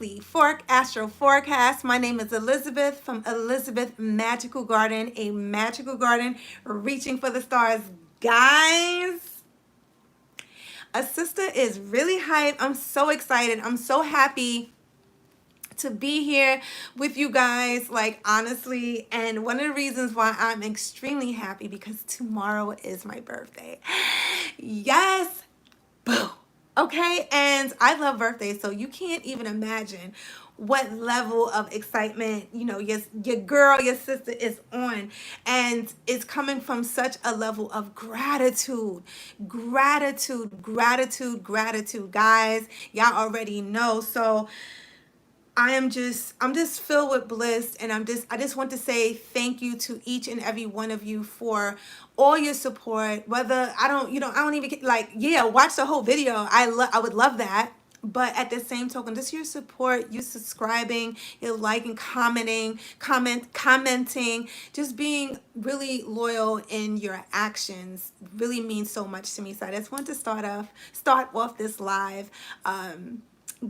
weekly Astro forecast. My name is Elizabeth from Elizabeth Magical Garden, a magical garden reaching for the stars. Guys, a sister is really hyped. I'm so excited. I'm so happy to be here with you guys, like, honestly. And one of the reasons why I'm extremely happy, because tomorrow is my birthday. Yes. Boom. Okay, and I love birthdays, so you can't even imagine what level of excitement, your girl, your sister is on. And it's coming from such a level of gratitude. Gratitude, guys. Y'all already know. So I'm just filled with bliss, and I just want to say thank you to each and every one of you for all your support. Whether I don't even like, yeah, watch the whole video. I would love that. But at the same token, just your support, you subscribing, your liking, commenting, just being really loyal in your actions really means so much to me. So I just want to start off this live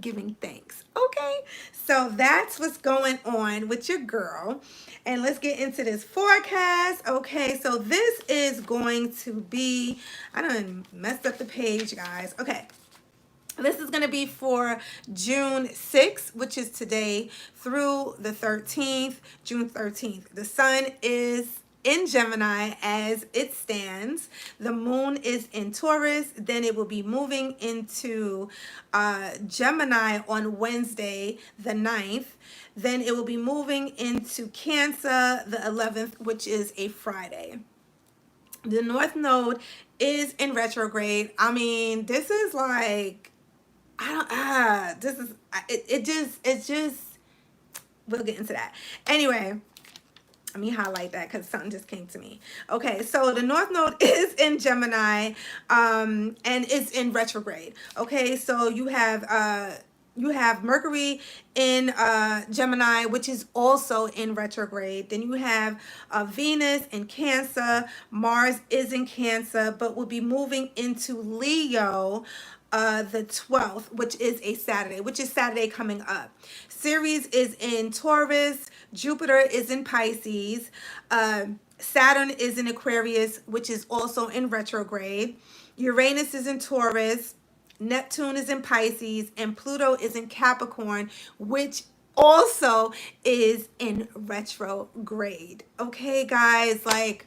giving thanks. Okay, so that's what's going on with your girl, and let's get into this forecast. Okay, so this is going to be, I done messed up the page, guys. Okay, this is going to be for June 6th, which is today, through the 13th, June 13th. The sun is in Gemini as it stands. The moon is in Taurus. Then it will be moving into Gemini on Wednesday, the 9th. Then it will be moving into Cancer, the 11th, which is a Friday. The North Node is in retrograde. I mean, this is like, this is, it's just, we'll get into that. Anyway, let me highlight that because something just came to me. Okay, so the North Node is in Gemini, and it's in retrograde. Okay, so you have Mercury in Gemini, which is also in retrograde. Then you have Venus in Cancer. Mars is in Cancer, but will be moving into Leo the 12th, which is a Saturday, which is Saturday coming up. Ceres is in Taurus. Jupiter is in Pisces. Saturn is in Aquarius, which is also in retrograde. Uranus is in Taurus. Neptune is in Pisces, and Pluto is in Capricorn, which also is in retrograde. Okay, guys, like,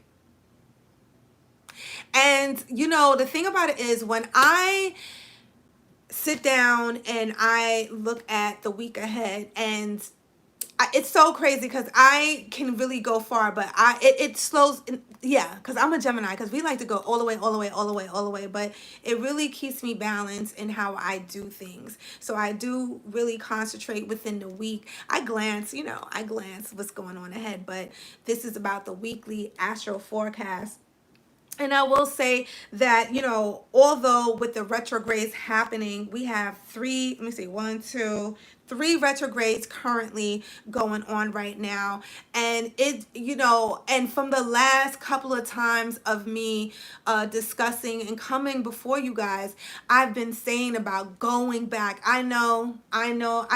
and the thing about it is, when I sit down and I look at the week ahead, and it's so crazy because I can really go far, but it slows. Yeah, because I'm a Gemini, because we like to go all the way, all the way, all the way, all the way. But it really keeps me balanced in how I do things. So I do really concentrate within the week. I glance what's going on ahead. But this is about the weekly astro forecast. And I will say that, although with the retrogrades happening, we have three retrogrades currently going on right now. And and from the last couple of times of me discussing and coming before you guys, I've been saying about going back. I know. You know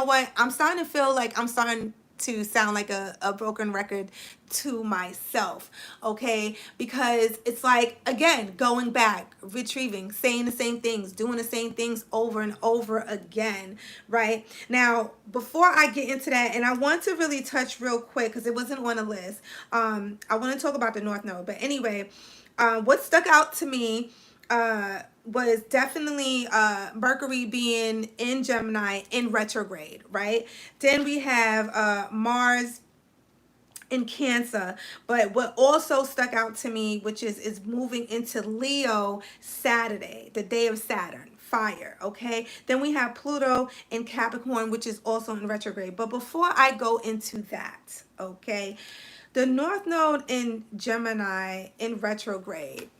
what? I'm starting to feel like I'm starting to sound like a broken record to myself, okay? Because it's like, again, going back, retrieving, saying the same things, doing the same things over and over again, right? Now, before I get into that, and I want to really touch real quick because it wasn't on the list, I want to talk about the North Node. But anyway, what stuck out to me was definitely Mercury being in Gemini in retrograde, right? Then we have Mars in Cancer. But what also stuck out to me, which is moving into Leo Saturday, the day of Saturn. Fire. Okay, then we have Pluto in Capricorn, which is also in retrograde. But before I go into that, okay, the North Node in Gemini in retrograde,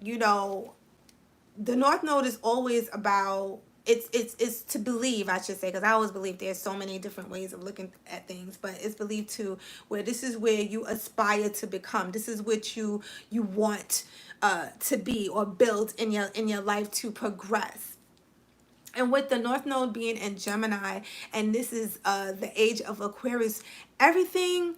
the North Node is always about, it's to believe, I should say, because I always believe there's so many different ways of looking at things, but it's believed to where this is where you aspire to become. This is what you want to be or build in your life to progress. And with the North Node being in Gemini, and this is the age of Aquarius, everything,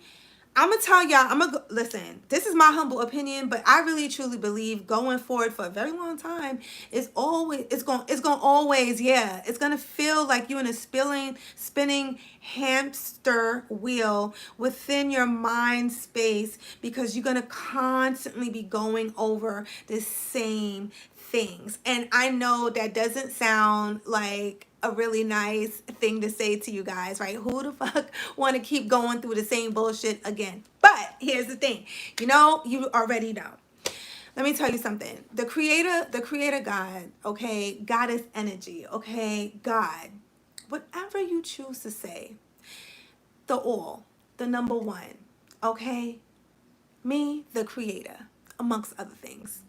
I'm gonna tell y'all, listen, this is my humble opinion, but I really truly believe going forward for a very long time is always, it's gonna always, yeah, it's gonna feel like you're in a spinning hamster wheel within your mind space, because you're gonna constantly be going over the same things. And I know that doesn't sound like a really nice thing to say to you guys, right? Who the fuck want to keep going through the same bullshit again? But here's the thing, you already know. Let me tell you something. The creator God, okay, goddess energy, okay, God, whatever you choose to say, the all, the number one, okay, me, the creator, amongst other things,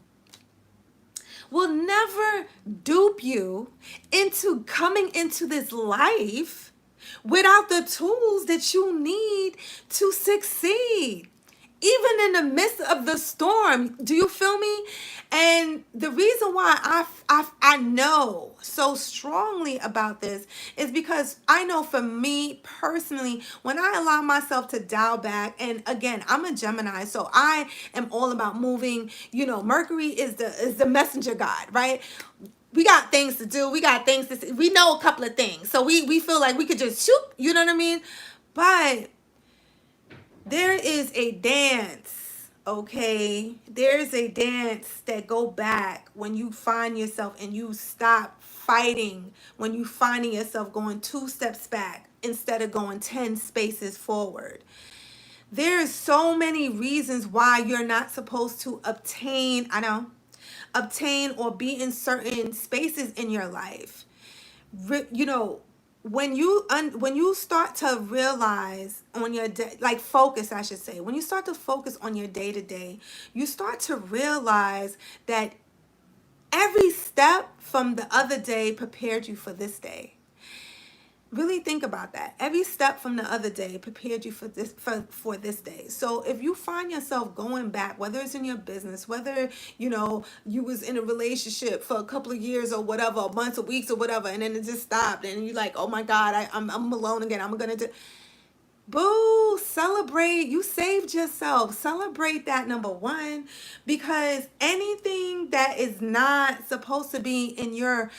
will never dupe you into coming into this life without the tools that you need to succeed, even in the midst of the storm. Do you feel me? And the reason why I know so strongly about this is because I know, for me personally, when I allow myself to dial back, and again, I'm a Gemini, so I am all about moving. Mercury is the messenger god, right? We got things to do. We got things to see. We know a couple of things. So we feel like we could just shoot, you know what I mean? But there is a dance, okay? There's a dance that go back when you find yourself and you stop fighting, when you finding yourself going 2 steps back instead of going 10 spaces forward. There's so many reasons why you're not supposed to obtain or be in certain spaces in your life. When you start to realize on your day, like focus, I should say, when you start to focus on your day to day, you start to realize that every step from the other day prepared you for this day. Really think about that. Every step from the other day prepared you for this day. So if you find yourself going back, whether it's in your business, whether you was in a relationship for a couple of years or whatever, months or weeks or whatever, and then it just stopped, and you're like, oh my God, I'm alone again. I'm gonna do. Boo, celebrate. You saved yourself. Celebrate that, number one, because anything that is not supposed to be in your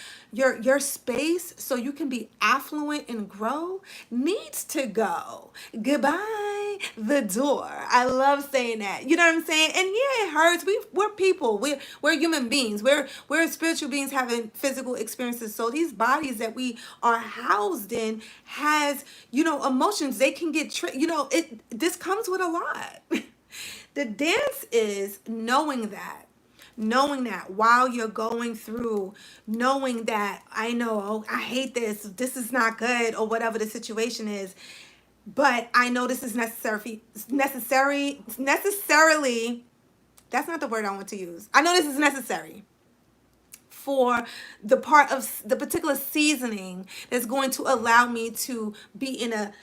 space so you can be affluent and grow needs to go. Goodbye, the door. I love saying that. You know what I'm saying? And yeah, it hurts. We're people. We're human beings. We're spiritual beings having physical experiences. So these bodies that we are housed in has, emotions. They can get this comes with a lot. The dance is knowing that while you're going through, knowing that I know, oh, I hate this is not good, or whatever the situation is, but I know this is necessarily, that's not the word I want to use. I know this is necessary for the part of the particular seasoning that's going to allow me to be in a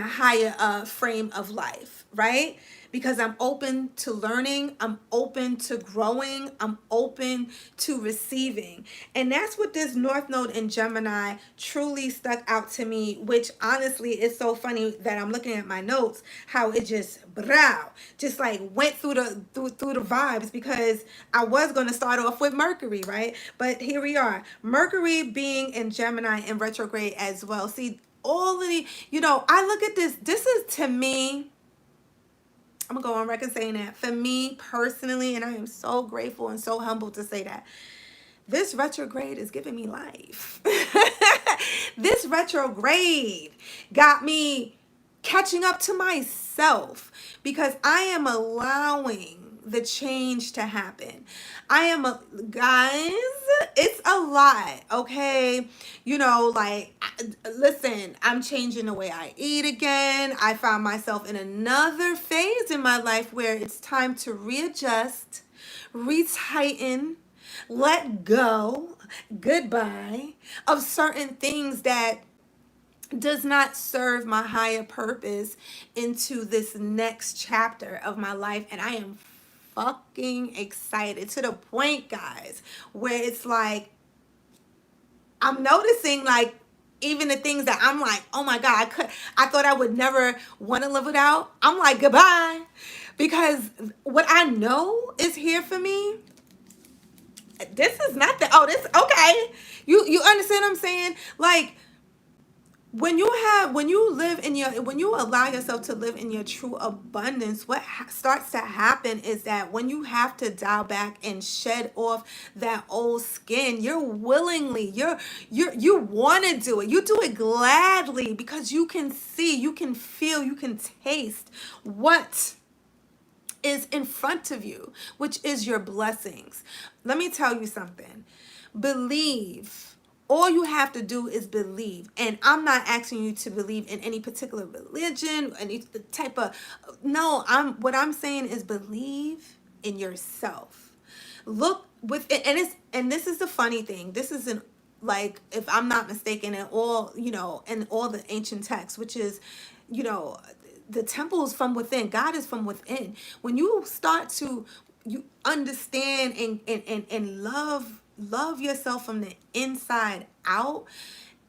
higher frame of life, right? Because I'm open to learning, I'm open to growing, I'm open to receiving. And that's what this North Node in Gemini truly stuck out to me, which honestly is so funny that I'm looking at my notes, how it just like went through the vibes, because I was going to start off with Mercury, right? But here we are. Mercury being in Gemini in retrograde as well. See, all of the, I look at this is, to me, I'm gonna go on record saying that, for me personally, and I am so grateful and so humbled to say that, this retrograde is giving me life. This retrograde got me catching up to myself, because I am allowing the change to happen. Guys, it's a lot, okay? Listen, I'm changing the way I eat again. I found myself in another phase in my life where it's time to readjust, retighten, let go, goodbye of certain things that does not serve my higher purpose into this next chapter of my life. And I am fucking excited, to the point, guys, where it's like, I'm noticing like even the things that I'm like, oh my God, I thought I would never want to live without. I'm like, goodbye. Because what I know is here for me, this is nothing. Oh, this okay. You understand what I'm saying? Like when you allow yourself to live in your true abundance, what starts to happen is that when you have to dial back and shed off that old skin, you're willingly, you want to do it. You do it gladly because you can see, you can feel, you can taste what is in front of you, which is your blessings. Let me tell you something. Believe. All you have to do is believe. And I'm not asking you to believe in any particular religion, any type of no, what I'm saying is believe in yourself. Look with and this is the funny thing. This isn't like, if I'm not mistaken, in all, in all the ancient texts, which is, you know, the temple is from within. God is from within. When you start to you understand and love yourself from the inside out.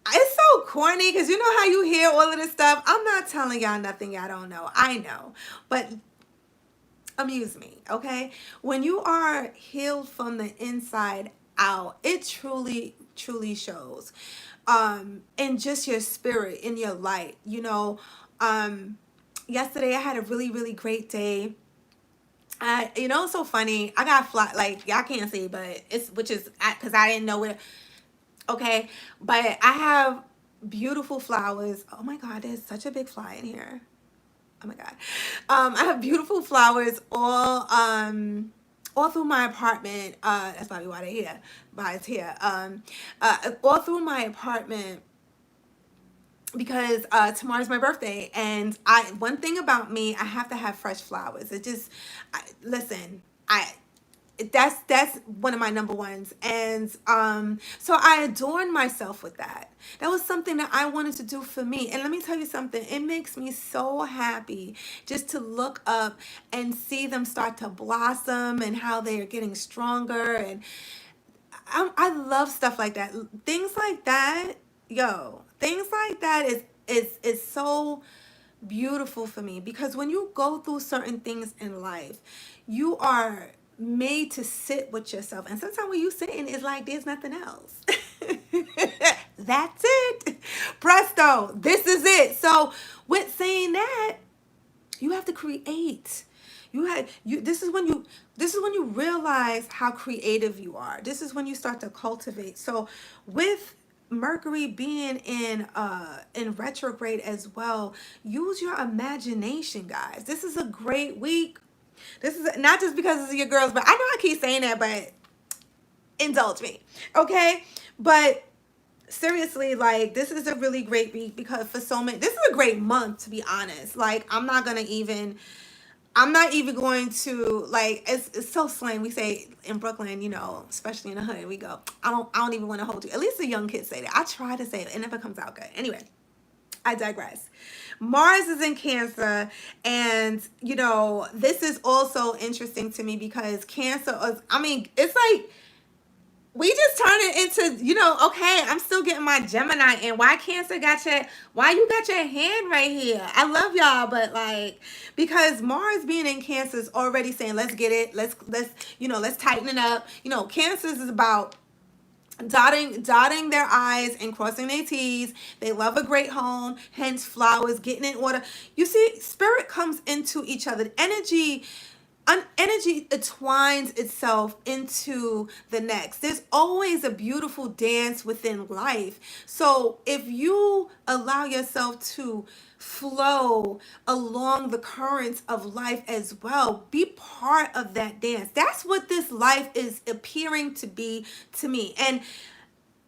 It's so corny because you know how you hear all of this stuff. I'm not telling y'all nothing y'all don't know. I know. But amuse me, okay? When you are healed from the inside out, it truly, truly shows. In just your spirit, in your light, yesterday I had a really, really great day. It's so funny. I got fly, like y'all can't see, but which is because I didn't know where. Okay, but I have beautiful flowers. Oh my God, there's such a big fly in here. Oh my God. I have beautiful flowers all through my apartment. That's probably why they're here. Why it's here. All through my apartment because tomorrow's my birthday, and one thing about me, I have to have fresh flowers. It just listen, I that's one of my number ones, and so I adorned myself with that. That was something that I wanted to do for me, and let me tell you something, it makes me so happy just to look up and see them start to blossom and how they are getting stronger, and I love stuff like that. Things like that, things like that is so beautiful for me, because when you go through certain things in life, you are made to sit with yourself, and sometimes when you sitting, it's like there's nothing else. That's it. Presto, this is it. So with saying that, you have to create. This is when you realize how creative you are. This is when you start to cultivate. So with Mercury being in retrograde as well, use your imagination, guys. This is a great week. This is not just because it's your girls, but I know I keep saying that, but indulge me, okay? But seriously, like, this is a really great week because for so many, this is a great month, to be honest. Like, I'm not even going to, like, it's so slang. We say in Brooklyn, especially in the hood, we go, I don't even want to hold you. At least the young kids say that. I try to say it. It never comes out good. Anyway, I digress. Mars is in Cancer, and this is also interesting to me because Cancer is, it's like we just turn it into, okay, I'm still getting my Gemini, and why you got your hand right here? I love y'all, but like, because Mars being in Cancer is already saying, let's get it, let's tighten it up. Cancer is about dotting their I's and crossing their T's. They love a great home, hence flowers, getting in order. You see, spirit comes into each other. Energy entwines itself into the next. There's always a beautiful dance within life. So if you allow yourself to flow along the currents of life as well, be part of that dance. That's what this life is appearing to be to me. And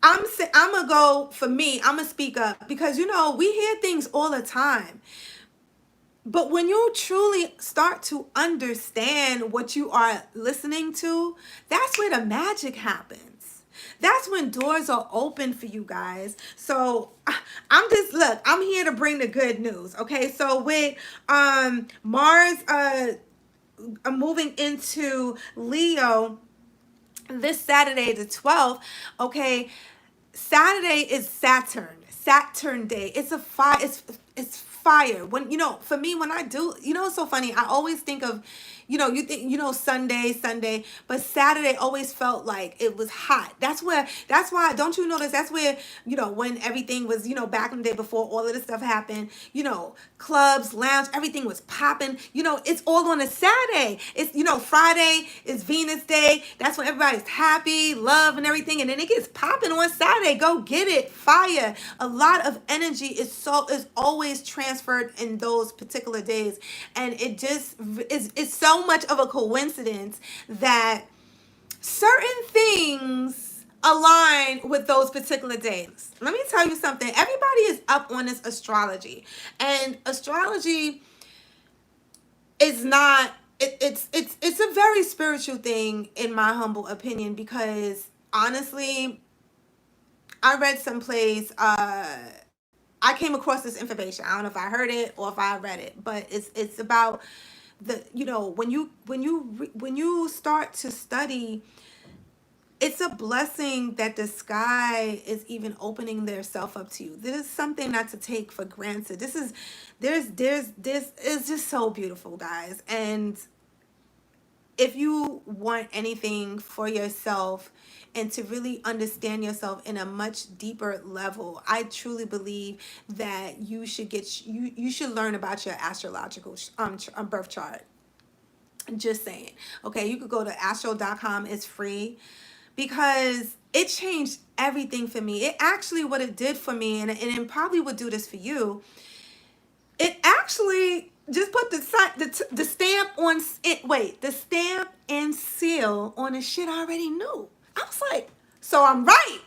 I'm gonna go for me. I'm gonna speak up because we hear things all the time. But when you truly start to understand what you are listening to, that's where the magic happens. That's when doors are open for you guys. So I'm here to bring the good news. Okay. So with Mars moving into Leo this Saturday the 12th, okay, Saturday is Saturn day. It's a fire. It's fire. When for me, when I do, it's so funny. I always think of, you think, Sunday, but Saturday always felt like it was hot. That's why, don't you notice? That's where, when everything was, back in the day before all of this stuff happened, clubs, lounge, everything was popping. It's all on a Saturday. It's, Friday is Venus Day. That's when everybody's happy, love, and everything. And then it gets popping on Saturday. Go get it. Fire. A lot of energy is always transferred in those particular days. And it just is so much of a coincidence that certain things align with those particular days. Let me tell you something. Everybody is up on this astrology. And astrology is not it's a very spiritual thing, in my humble opinion, because honestly, I read someplace, I came across this information. I don't know if I heard it or if I read it, but it's about the, when you start to study, it's a blessing that the sky is even opening their self up to you. This is something not to take for granted. There's it's just so beautiful, guys. And if you want anything for yourself and to really understand yourself in a much deeper level, I truly believe that you should learn about your astrological birth chart. Just saying. Okay, you could go to astro.com. It's free, because it changed everything for me. It actually, what it did for me, and it probably would do this for you, it actually just put the stamp on it. Wait, the stamp and seal on the shit I already knew. I was like, so I'm right.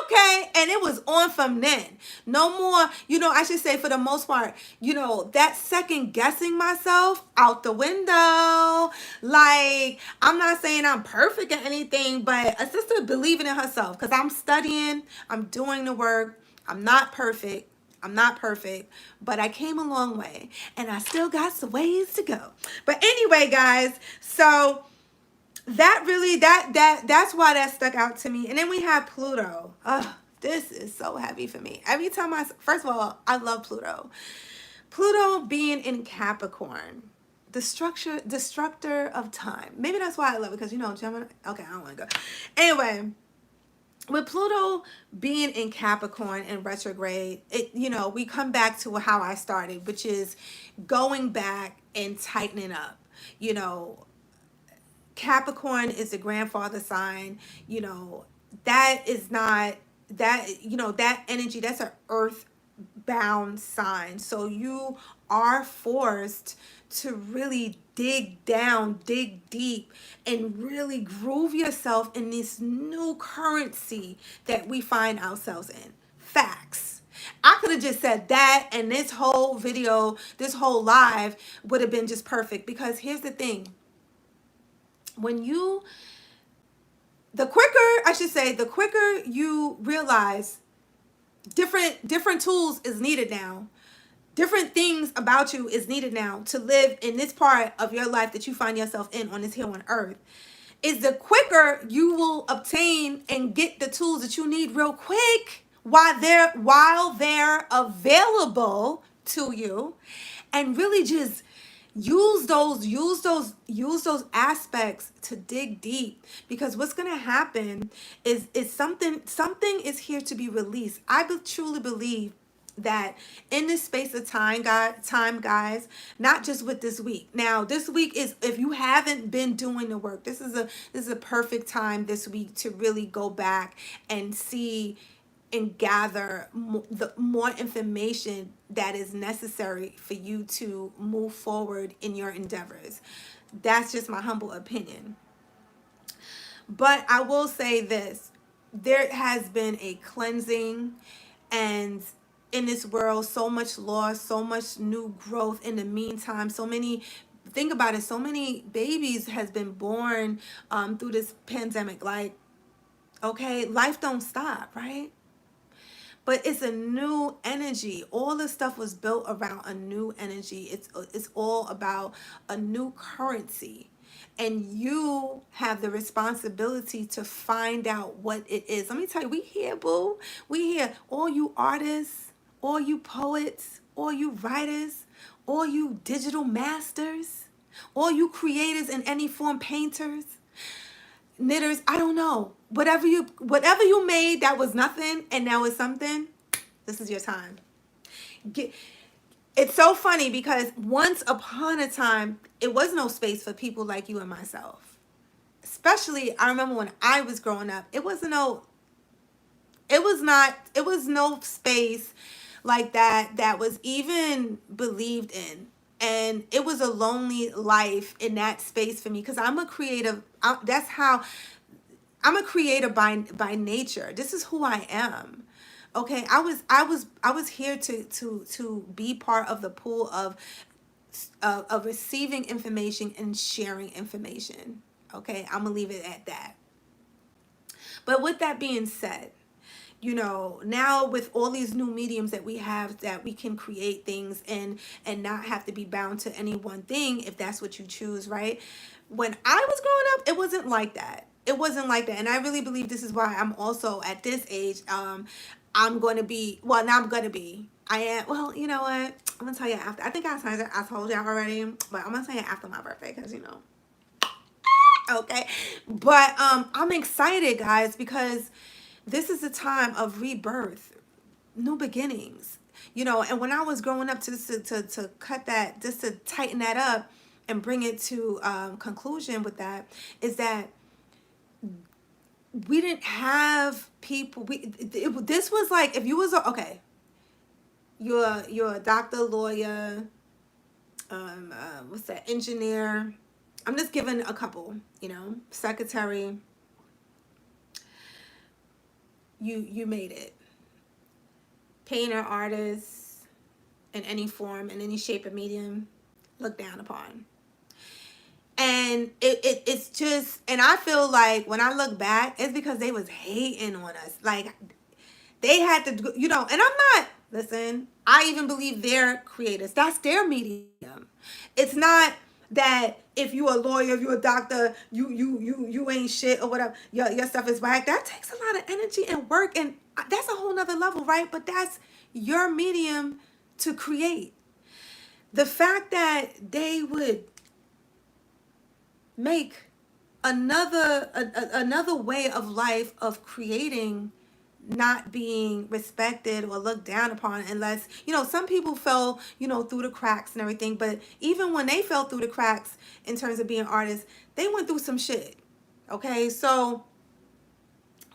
Okay, and it was on from then. No more, I should say, for the most part, that second guessing myself out the window. Like, I'm not saying I'm perfect at anything, but a sister believing in herself, because I'm studying, I'm doing the work. I'm not perfect. But I came a long way, and I still got some ways to go. But anyway, guys, so that really, that's why that stuck out to me. And then we have Pluto. This is so heavy for me. Every time first of all, I love Pluto. Pluto being in Capricorn, destructor of time. Maybe that's why I love it, because Gemini. Okay, I don't want to go. Anyway, with Pluto being in Capricorn in retrograde, we come back to how I started, which is going back and tightening up. Capricorn is the grandfather sign. That is not that, that energy, that's an earth bound sign. So you are forced to really dig down, dig deep, and really groove yourself in this new currency that we find ourselves in. Facts. I could have just said that, and this whole video, this whole live would have been just perfect, because here's the thing. The quicker you realize different tools is needed now, different things about you is needed now to live in this part of your life that you find yourself in on this here on earth, is the quicker you will obtain and get the tools that you need real quick while they're available to you, and really just use those aspects to dig deep. Because what's going to happen is something is here to be released. I truly believe that in this space of time, guys, not just with this week. Now, this week is, if you haven't been doing the work, this is a perfect time this week to really go back and see and gather more information that is necessary for you to move forward in your endeavors. That's just my humble opinion. But I will say this, there has been a cleansing, and in this world, so much loss, so much new growth in the meantime. Think about it, so many babies has been born through this pandemic. Like, okay, life don't stop, right? But it's a new energy. All this stuff was built around a new energy. It's all about a new currency. And you have the responsibility to find out what it is. Let me tell you, we here, boo. We here. All you artists, all you poets, all you writers, all you digital masters, all you creators in any form, painters, knitters, I don't know. Whatever you made that was nothing and now it's something, this is your time. Get, it's so funny because once upon a time, it was no space for people like you and myself. Especially, I remember when I was growing up, it was no space like that was even believed in. And it was a lonely life in that space for me because I'm a creative. That's how I'm a creator by nature. This is who I am. Okay, I was here to be part of the pool of receiving information and sharing information. Okay, I'm gonna leave it at that. But with that being said, now with all these new mediums that we have, that we can create things and not have to be bound to any one thing if that's what you choose, right? When I was growing up, it wasn't like that. It wasn't like that. And I really believe this is why I'm also at this age, I'm going to be, well, now I'm going to be, I am, well, you know what? I'm going to tell you after. I think I told you already, but I'm going to tell you after my birthday because, okay. But I'm excited, guys, because this is a time of rebirth, new beginnings. And when I was growing up, to cut that, just to tighten that up and bring it to conclusion with that, is that we didn't have people. This was like, if you was okay, you're a doctor, lawyer, what's that, engineer. I'm just giving a couple, secretary. You made it. Painter, artist, in any form, in any shape or medium, looked down upon. And it's just, and I feel like when I look back, it's because they was hating on us. Like, they had to, and I'm not, listen, I even believe they're creators. That's their medium. It's not that if you a lawyer, if you a doctor, you ain't shit or whatever, your stuff is whack. That takes a lot of energy and work, and that's a whole nother level, right? But that's your medium to create. The fact that they would make another way of life of creating not being respected or looked down upon, unless some people fell through the cracks and everything. But even when they fell through the cracks in terms of being artists, they went through some shit. Okay, so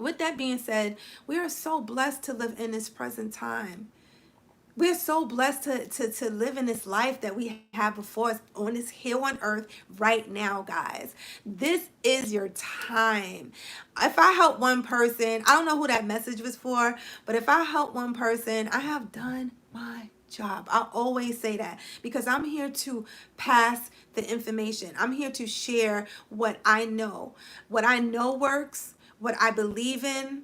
with that being said, we are so blessed to live in this present time. We're so blessed to live in this life that we have before us on this here on earth right now, guys. This is your time. If I help one person, I don't know who that message was for, but if I help one person, I have done my job. I always say that because I'm here to pass the information. I'm here to share what I know. What I know works, what I believe in,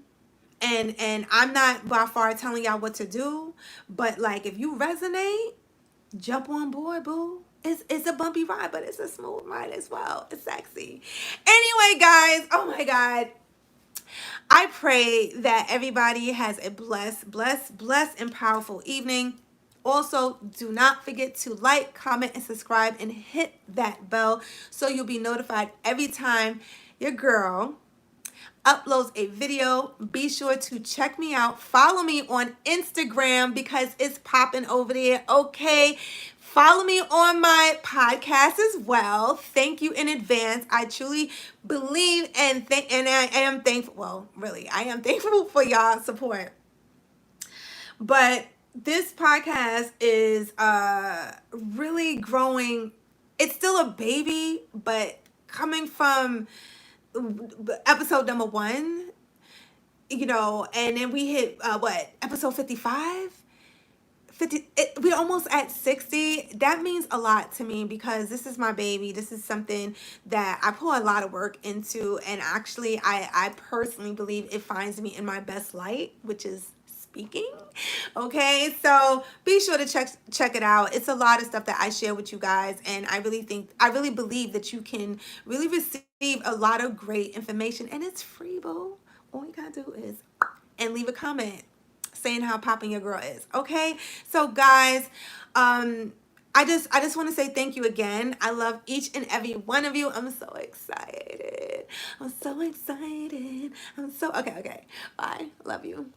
and I'm not by far telling y'all what to do, but like if you resonate, jump on board, boo. It's a bumpy ride, but it's a smooth ride as well. It's sexy. Anyway, guys, oh my God. I pray that everybody has a blessed, and powerful evening. Also, do not forget to like, comment, and subscribe, and hit that bell so you'll be notified every time your girl uploads a video. Be sure to check me out. Follow me on Instagram because it's popping over there. Okay. Follow me on my podcast as well. Thank you in advance. I truly believe and I am thankful. Well, really, I am thankful for y'all support. But this podcast is really growing. It's still a baby, but coming from episode number 1, and then we hit episode 55, 50. We're almost at 60. That means a lot to me because this is my baby. This is something that I put a lot of work into, and actually I personally believe it finds me in my best light, which is speaking. Okay, so be sure to check it out. It's a lot of stuff that I share with you guys, and I really believe that you can really receive a lot of great information, and it's free, boo. All you gotta do is and leave a comment saying how popping your girl is. Okay, so guys, I just want to say thank you again. I love each and every one of you. I'm so excited. I'm so excited. I'm so okay. Bye. Love you.